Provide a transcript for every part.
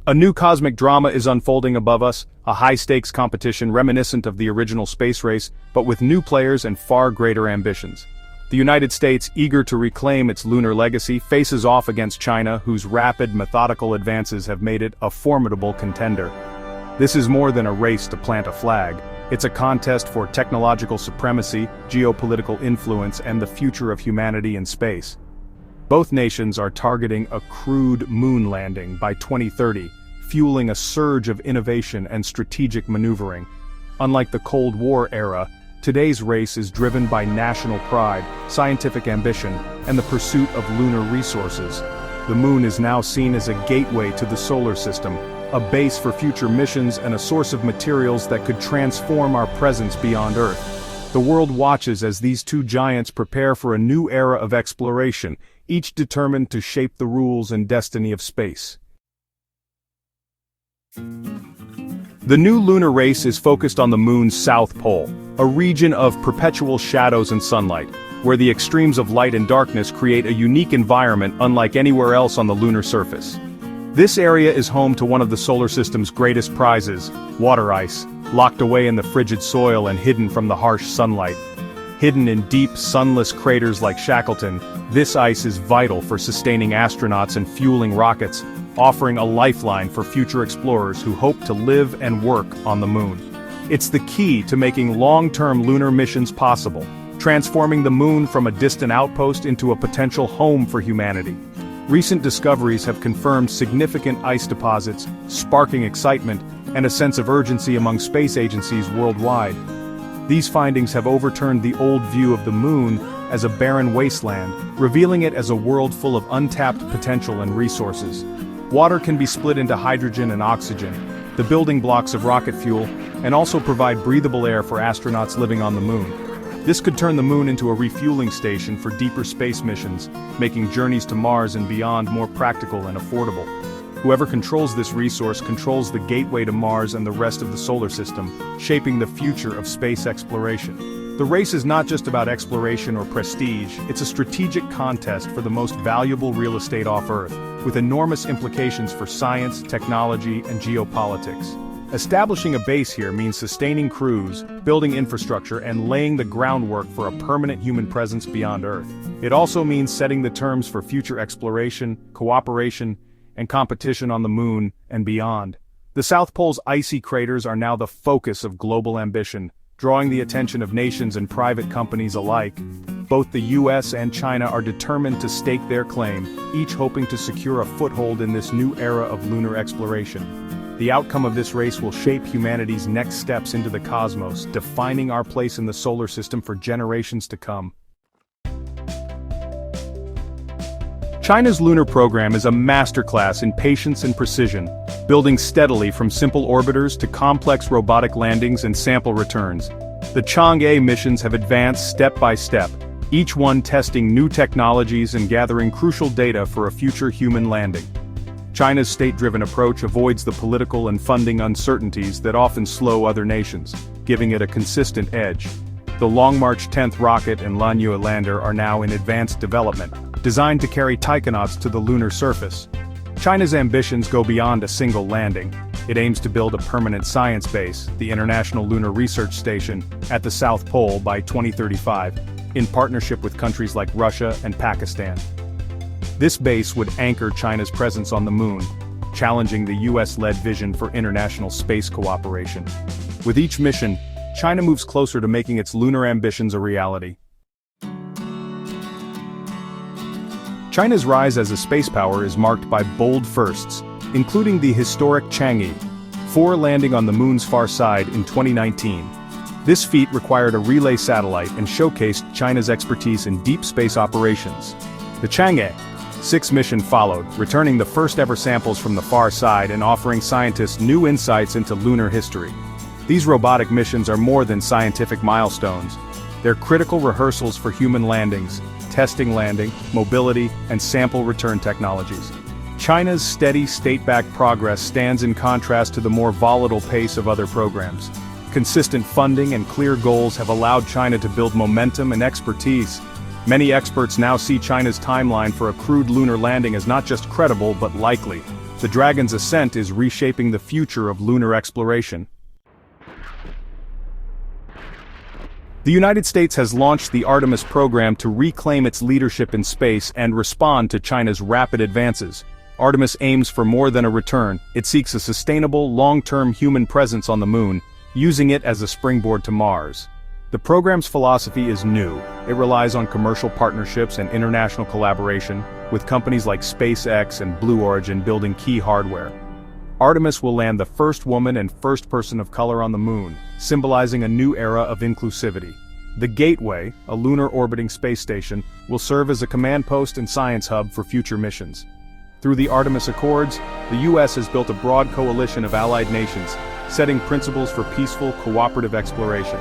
A new cosmic drama is unfolding above us, a high-stakes competition reminiscent of the original space race, but with new players and far greater ambitions. The United States, eager to reclaim its lunar legacy, faces off against China, whose rapid, methodical advances have made it a formidable contender. This is more than a race to plant a flag. It's a contest for technological supremacy, geopolitical influence, and the future of humanity in space. Both nations are targeting a crewed moon landing by 2030, fueling a surge of innovation and strategic maneuvering. Unlike the Cold War era, today's race is driven by national pride, scientific ambition, and the pursuit of lunar resources. The moon is now seen as a gateway to the solar system, a base for future missions and a source of materials that could transform our presence beyond Earth. The world watches as these two giants prepare for a new era of exploration, each determined to shape the rules and destiny of space. The new lunar race is focused on the moon's south pole, a region of perpetual shadows and sunlight, where the extremes of light and darkness create a unique environment unlike anywhere else on the lunar surface. This area is home to one of the solar system's greatest prizes, water ice, locked away in the frigid soil and hidden from the harsh sunlight. Hidden in deep, sunless craters like Shackleton, this ice is vital for sustaining astronauts and fueling rockets, offering a lifeline for future explorers who hope to live and work on the moon. It's the key to making long-term lunar missions possible, transforming the moon from a distant outpost into a potential home for humanity. Recent discoveries have confirmed significant ice deposits, sparking excitement and a sense of urgency among space agencies worldwide. These findings have overturned the old view of the moon as a barren wasteland, revealing it as a world full of untapped potential and resources. Water can be split into hydrogen and oxygen, the building blocks of rocket fuel, and also provide breathable air for astronauts living on the moon. This could turn the moon into a refueling station for deeper space missions, making journeys to Mars and beyond more practical and affordable. Whoever controls this resource controls the gateway to Mars and the rest of the solar system, shaping the future of space exploration. The race is not just about exploration or prestige, it's a strategic contest for the most valuable real estate off Earth, with enormous implications for science, technology, and geopolitics. Establishing a base here means sustaining crews, building infrastructure, and laying the groundwork for a permanent human presence beyond Earth. It also means setting the terms for future exploration, cooperation, and competition on the moon and beyond. The South Pole's icy craters are now the focus of global ambition, drawing the attention of nations and private companies alike. Both the US and China are determined to stake their claim, each hoping to secure a foothold in this new era of lunar exploration. The outcome of this race will shape humanity's next steps into the cosmos, defining our place in the solar system for generations to come. China's lunar program is a masterclass in patience and precision, building steadily from simple orbiters to complex robotic landings and sample returns. The Chang'e missions have advanced step by step, each one testing new technologies and gathering crucial data for a future human landing. China's state-driven approach avoids the political and funding uncertainties that often slow other nations, giving it a consistent edge. The Long March 10th rocket and Lanyue lander are now in advanced development, designed to carry taikonauts to the lunar surface. China's ambitions go beyond a single landing. It aims to build a permanent science base, the International Lunar Research Station, at the South Pole by 2035, in partnership with countries like Russia and Pakistan. This base would anchor China's presence on the moon, challenging the US-led vision for international space cooperation. With each mission, China moves closer to making its lunar ambitions a reality. China's rise as a space power is marked by bold firsts, including the historic Chang'e 4 landing on the moon's far side in 2019. This feat required a relay satellite and showcased China's expertise in deep space operations. The Chang'e 6 mission followed, returning the first-ever samples from the far side and offering scientists new insights into lunar history. These robotic missions are more than scientific milestones. They're critical rehearsals for human landings, testing landing, mobility, and sample return technologies. China's steady state-backed progress stands in contrast to the more volatile pace of other programs. Consistent funding and clear goals have allowed China to build momentum and expertise. Many experts now see China's timeline for a crewed lunar landing as not just credible but likely. The Dragon's ascent is reshaping the future of lunar exploration. The United States has launched the Artemis program to reclaim its leadership in space and respond to China's rapid advances. Artemis aims for more than a return. It seeks a sustainable, long-term human presence on the moon, using it as a springboard to Mars. The program's philosophy is new. It relies on commercial partnerships and international collaboration, with companies like SpaceX and Blue Origin building key hardware. Artemis will land the first woman and first person of color on the moon, symbolizing a new era of inclusivity. The Gateway, a lunar orbiting space station, will serve as a command post and science hub for future missions. Through the Artemis Accords, the U.S. has built a broad coalition of allied nations, setting principles for peaceful, cooperative exploration.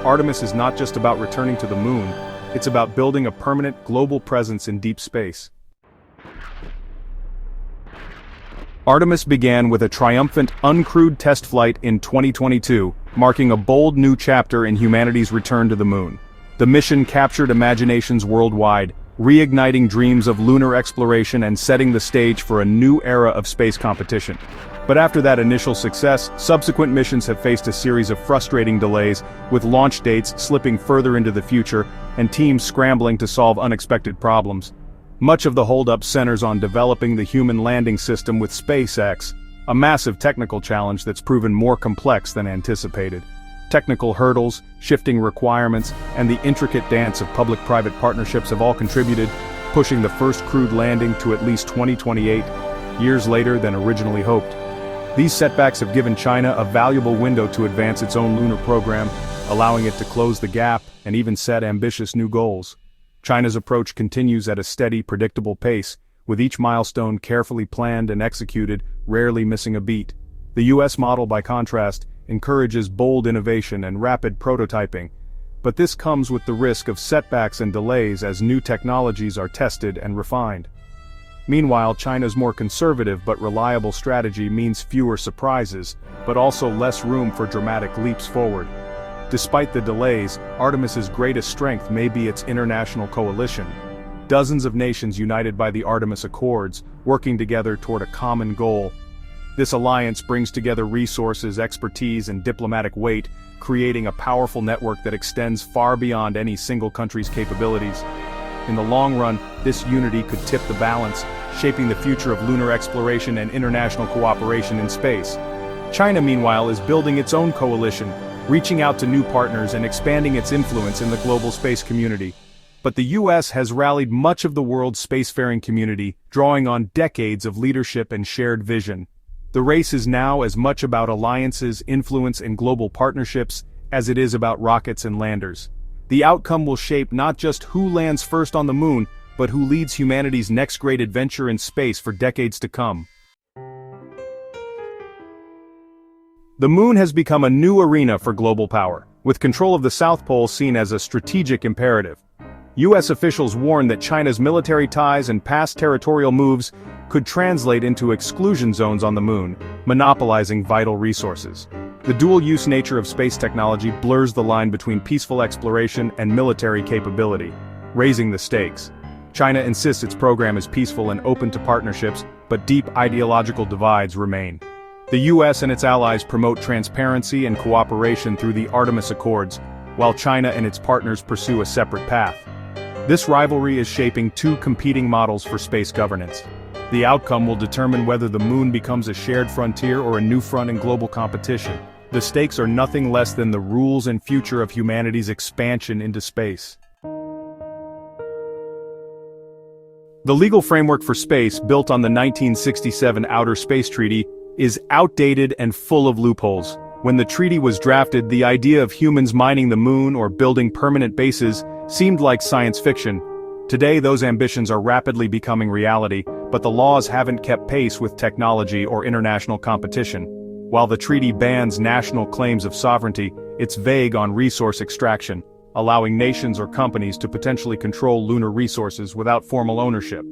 Artemis is not just about returning to the moon, it's about building a permanent global presence in deep space. Artemis began with a triumphant, uncrewed test flight in 2022, marking a bold new chapter in humanity's return to the moon. The mission captured imaginations worldwide, reigniting dreams of lunar exploration and setting the stage for a new era of space competition. But after that initial success, subsequent missions have faced a series of frustrating delays, with launch dates slipping further into the future and teams scrambling to solve unexpected problems. Much of the holdup centers on developing the human landing system with SpaceX, a massive technical challenge that's proven more complex than anticipated. Technical hurdles, shifting requirements, and the intricate dance of public-private partnerships have all contributed, pushing the first crewed landing to at least 2028, years later than originally hoped. These setbacks have given China a valuable window to advance its own lunar program, allowing it to close the gap and even set ambitious new goals. China's approach continues at a steady, predictable pace, with each milestone carefully planned and executed, rarely missing a beat. The US model, by contrast, encourages bold innovation and rapid prototyping, but this comes with the risk of setbacks and delays as new technologies are tested and refined. Meanwhile, China's more conservative but reliable strategy means fewer surprises, but also less room for dramatic leaps forward. Despite the delays, Artemis's greatest strength may be its international coalition. Dozens of nations united by the Artemis Accords, working together toward a common goal. This alliance brings together resources, expertise, and diplomatic weight, creating a powerful network that extends far beyond any single country's capabilities. In the long run, this unity could tip the balance, shaping the future of lunar exploration and international cooperation in space. China, meanwhile, is building its own coalition, reaching out to new partners and expanding its influence in the global space community. But the US has rallied much of the world's spacefaring community, drawing on decades of leadership and shared vision. The race is now as much about alliances, influence, and global partnerships as it is about rockets and landers. The outcome will shape not just who lands first on the moon, but who leads humanity's next great adventure in space for decades to come. The moon has become a new arena for global power, with control of the South Pole seen as a strategic imperative. US officials warn that China's military ties and past territorial moves could translate into exclusion zones on the moon, monopolizing vital resources. The dual-use nature of space technology blurs the line between peaceful exploration and military capability, raising the stakes. China insists its program is peaceful and open to partnerships, but deep ideological divides remain. The US and its allies promote transparency and cooperation through the Artemis Accords, while China and its partners pursue a separate path. This rivalry is shaping two competing models for space governance. The outcome will determine whether the moon becomes a shared frontier or a new front in global competition. The stakes are nothing less than the rules and future of humanity's expansion into space. The legal framework for space, built on the 1967 Outer Space Treaty, is outdated and full of loopholes. When the treaty was drafted, the idea of humans mining the moon or building permanent bases seemed like science fiction. Today, those ambitions are rapidly becoming reality, but the laws haven't kept pace with technology or international competition. While the treaty bans national claims of sovereignty, it's vague on resource extraction, allowing nations or companies to potentially control lunar resources without formal ownership.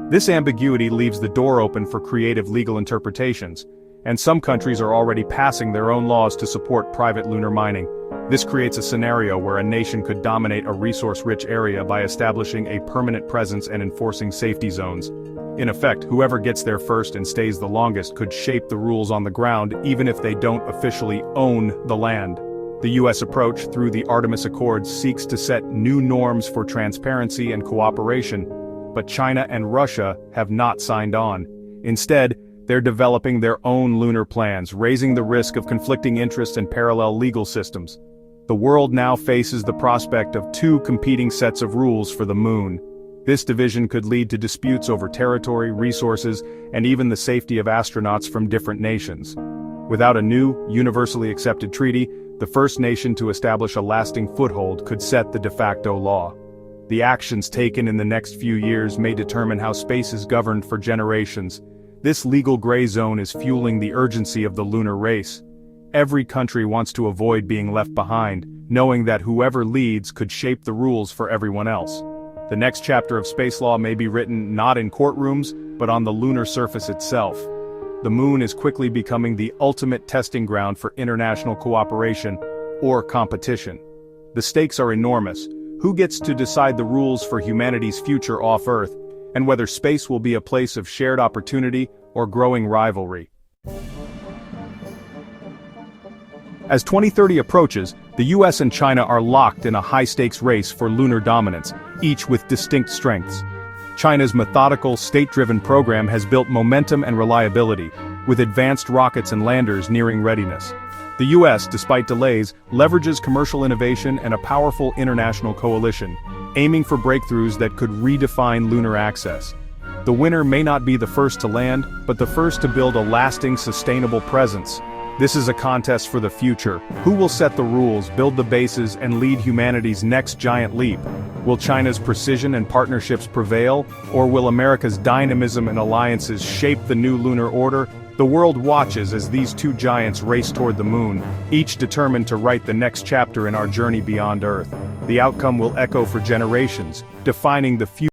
This ambiguity leaves the door open for creative legal interpretations, and some countries are already passing their own laws to support private lunar mining. This creates a scenario where a nation could dominate a resource-rich area by establishing a permanent presence and enforcing safety zones. In effect, whoever gets there first and stays the longest could shape the rules on the ground even if they don't officially own the land. The US approach through the Artemis Accords seeks to set new norms for transparency and cooperation, but China and Russia have not signed on. Instead, they're developing their own lunar plans, raising the risk of conflicting interests and parallel legal systems. The world now faces the prospect of two competing sets of rules for the moon. This division could lead to disputes over territory, resources, and even the safety of astronauts from different nations. Without a new, universally accepted treaty, the first nation to establish a lasting foothold could set the de facto law. The actions taken in the next few years may determine how space is governed for generations. This legal gray zone is fueling the urgency of the lunar race. Every country wants to avoid being left behind, knowing that whoever leads could shape the rules for everyone else. The next chapter of space law may be written not in courtrooms, but on the lunar surface itself. The moon is quickly becoming the ultimate testing ground for international cooperation, or competition. The stakes are enormous. Who gets to decide the rules for humanity's future off Earth, and whether space will be a place of shared opportunity or growing rivalry? As 2030 approaches, the US and China are locked in a high-stakes race for lunar dominance, each with distinct strengths. China's methodical, state-driven program has built momentum and reliability, with advanced rockets and landers nearing readiness. The US, despite delays, leverages commercial innovation and a powerful international coalition, aiming for breakthroughs that could redefine lunar access. The winner may not be the first to land, but the first to build a lasting, sustainable presence. This is a contest for the future. Who will set the rules, build the bases, and lead humanity's next giant leap? Will China's precision and partnerships prevail, or will America's dynamism and alliances shape the new lunar order? The world watches as these two giants race toward the moon, each determined to write the next chapter in our journey beyond Earth. The outcome will echo for generations, defining the future.